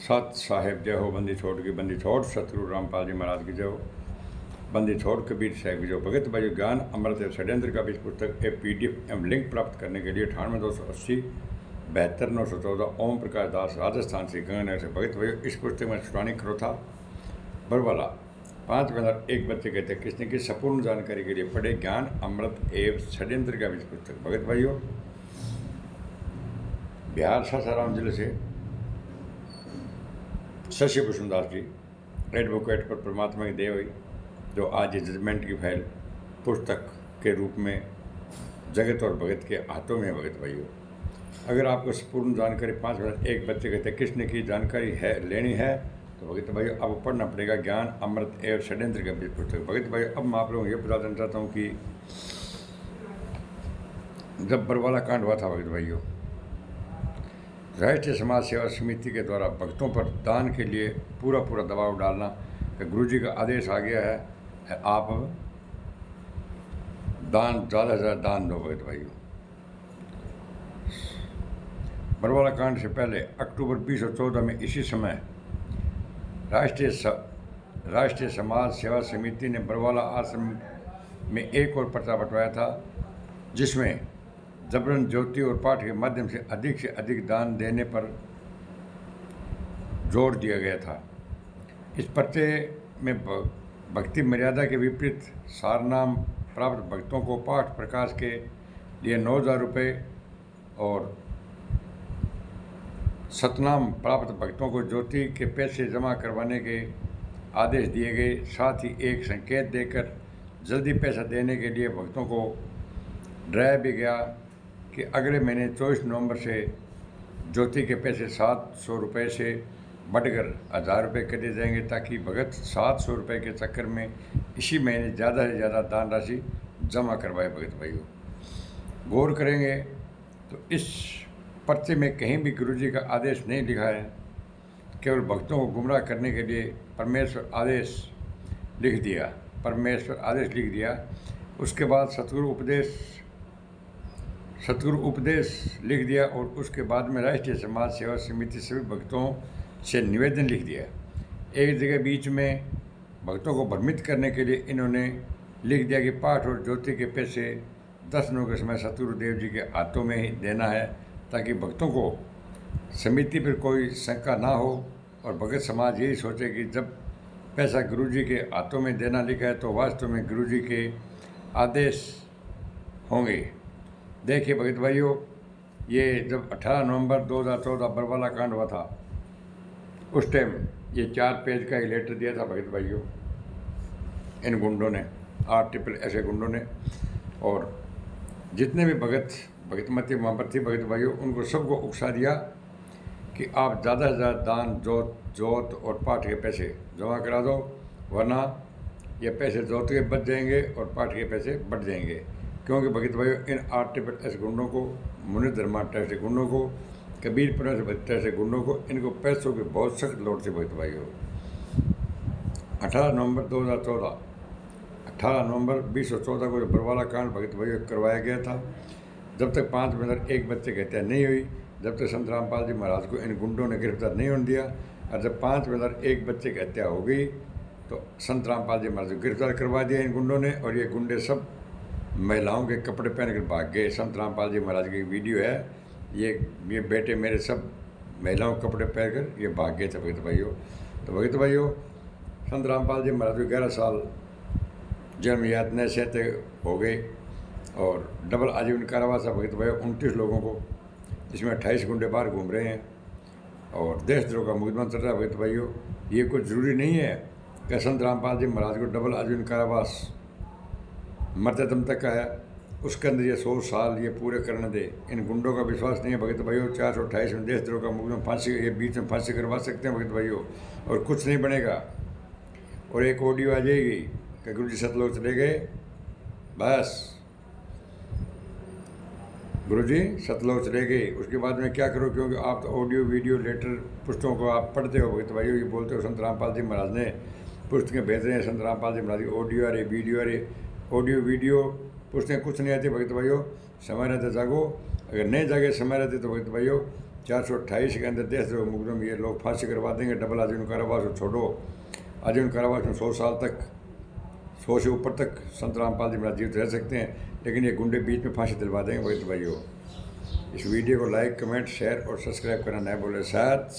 सत साहेब जय हो, बंदी छोड़ की बंदी छोड़, सतगुरु रामपाल जी महाराज की जय हो, बंदी छोड़ कबीर साहब की जय हो। भगत भाई ज्ञान अमृत एवं षड्यंत्र का बीज पुस्तक PDF एवं लिंक प्राप्त करने के लिए 98 280 72 914 ओम प्रकाश दास राजस्थान से गंगानगर से। भगत भाई इस पुस्तक में सुनानी करो था बरवाला 5 में एक बच्चे कहते हैं किसने की संपूर्ण जानकारी के लिए पढ़े ज्ञान अमृत एवं षड्यंत्र का बीज पुस्तक। भगत भाइयों, बिहार सासाराम जिले से शशि भूषण दास जी एडवोकेट पर परमात्मा की दया हुई, जो आज जजमेंट की फाइल पुस्तक के रूप में जगत और भगत के हाथों में है। भगत भाइयों, अगर आपको संपूर्ण जानकारी 5 मिनट एक बच्चे कहते किसने की जानकारी है लेनी है तो भगत भाइयों आपको पढ़ना पड़ेगा ज्ञान अमृत एवं षड्यंत्र का बीज पुस्तक। भगत भाइयों, अब मैं आप लोगों को ये बता देना चाहता हूँ कि जब बरवाला कांड हुआ था भगत भाइयों, राष्ट्रीय समाज सेवा समिति के द्वारा भक्तों पर दान के लिए पूरा दबाव डालना कि गुरुजी का आदेश आ गया है आप दान ज़्यादा से ज़्यादा दान दो। भगत भाइयों, बरवाला कांड से पहले अक्टूबर 2014 में इसी समय राष्ट्रीय समाज सेवा समिति ने बरवाला आश्रम में एक और पर्चा बंटवाया था, जिसमें जबरन ज्योति और पाठ के माध्यम से अधिक दान देने पर जोर दिया गया था। इस पर्चे में भक्ति मर्यादा के विपरीत सारनाम प्राप्त भक्तों को पाठ प्रकाश के लिए 9,000 रुपये और सतनाम प्राप्त भक्तों को ज्योति के पैसे जमा करवाने के आदेश दिए गए। साथ ही एक संकेत देकर जल्दी पैसा देने के लिए भक्तों को डराया भी गया कि अगले महीने 24 नवंबर से ज्योति के पैसे 700 रुपये से बढ़कर 1,000 रुपये कर दिए जाएंगे, ताकि भगत 700 रुपये के चक्कर में इसी महीने ज़्यादा से ज़्यादा दान राशि जमा करवाए। भगत भाइयों, गौर करेंगे तो इस पर्चे में कहीं भी गुरुजी का आदेश नहीं लिखा है, केवल भक्तों को गुमराह करने के लिए परमेश्वर आदेश लिख दिया। उसके बाद सतगुरु उपदेश लिख दिया और उसके बाद में राष्ट्रीय समाज सेवा समिति सभी भक्तों से निवेदन लिख दिया। एक जगह बीच में भक्तों को भ्रमित करने के लिए इन्होंने लिख दिया कि पाठ और ज्योति के पैसे 10 दिनों के समय सतगुरु देव जी के हाथों में ही देना है, ताकि भक्तों को समिति पर कोई शंका ना हो और भगत समाज यही सोचे कि जब पैसा गुरुजी के हाथों में देना लिखा है तो वास्तव में गुरुजी के आदेश होंगे। देखिए भगत भाइयों, ये जब 18 नवंबर 2014 बरवाला कांड हुआ था, उस टाइम ये 4 पेज का एक लेटर दिया था भगत भाइयों इन गुंडों ने, RSS ऐसे गुंडों ने, और जितने भी भगतमती वहाँ पर थी भगत भाइयों, उनको सबको उकसा दिया कि आप ज़्यादा से ज़्यादा दान जोत और पाठ के पैसे जमा करा दो, वरना ये पैसे जोत के बच जाएंगे और पाठ के पैसे बढ़ जाएंगे। क्योंकि भगत भाइयों इन RSS गुंडों को, मुनि धर्मा ऐसे गुंडों को, कबीर पुरा ऐसे गुंडों को, इनको पैसों की बहुत सख्त लोड थी। भगत भाइयों, 18 नवंबर 2014 को जो बरवाला कांड भगत भाइयों करवाया गया था, जब तक 5 मिनट एक बच्चे की हत्या नहीं हुई, जब तक संत रामपाल जी महाराज को इन गुंडों ने गिरफ्तार नहीं होने दिया, और जब 5 मिनट एक बच्चे की हत्या हो गई तो संत रामपाल जी महाराज को गिरफ्तार करवा दिया इन गुंडों ने, और ये गुंडे सब महिलाओं के कपड़े पहन कर भाग गए। संत रामपाल जी महाराज की वीडियो है, ये बेटे मेरे सब महिलाओं के कपड़े पहन कर ये भाग गए थे भगत भाइयों। तो भगत भाइयों, संत रामपाल जी महाराज को 11 साल जन्म यातना सहते हो गए और डबल आजीवन कारावास है भगत भाइयों 29 लोगों को, जिसमें 28 गुंडे बाहर घूम रहे हैं और देशद्रोह का मुकदमा चल रहा है। भगत भाइयों, ये कुछ ज़रूरी नहीं है कि संत रामपाल जी महाराज को डबल आजीवन कारावास मरते दम तक का है, उसके अंदर ये 100 साल ये पूरे करने दे। इन गुंडों का विश्वास नहीं है भगत भाइयों। 428 में देशद्रोह का मुकदमा फांसी, ये बीच में फांसी करवा सकते हैं भगत भाइयों, और कुछ नहीं बनेगा। और एक ऑडियो आ जाएगी कि गुरुजी सतलोक चले गए, बस गुरुजी सतलोक चले गए, उसके बाद में क्या करो, क्योंकि आप तो ऑडियो वीडियो लेटर पुस्तकों को आप पढ़ते हो भगत भाइयों, ये बोलते हो संत रामपाल जी महाराज ने पुस्तकें भेज रहे हैं, संत रामपाल जी महाराज की ऑडियो आ रही, वीडियो आ रही, ऑडियो वीडियो पुस्तकें कुछ नहीं आती भगत भाइयों। समय रहते जागो, अगर नहीं जागे समय रहते तो भगत भाइयों 428 के अंदर देशद्रोह मुकदमे में ये लोग फांसी करवा देंगे। डबल आजीवन कारावास को छोड़ो, आजीवन कारावास में 100 साल तक, 100 से ऊपर तक संत रामपाल जी मेरा जीवित रह सकते हैं, लेकिन ये गुंडे बीच में फांसी दिलवा देंगे। वही भाइयों, इस वीडियो को लाइक, कमेंट, शेयर और सब्सक्राइब करना नहीं बोले साहब।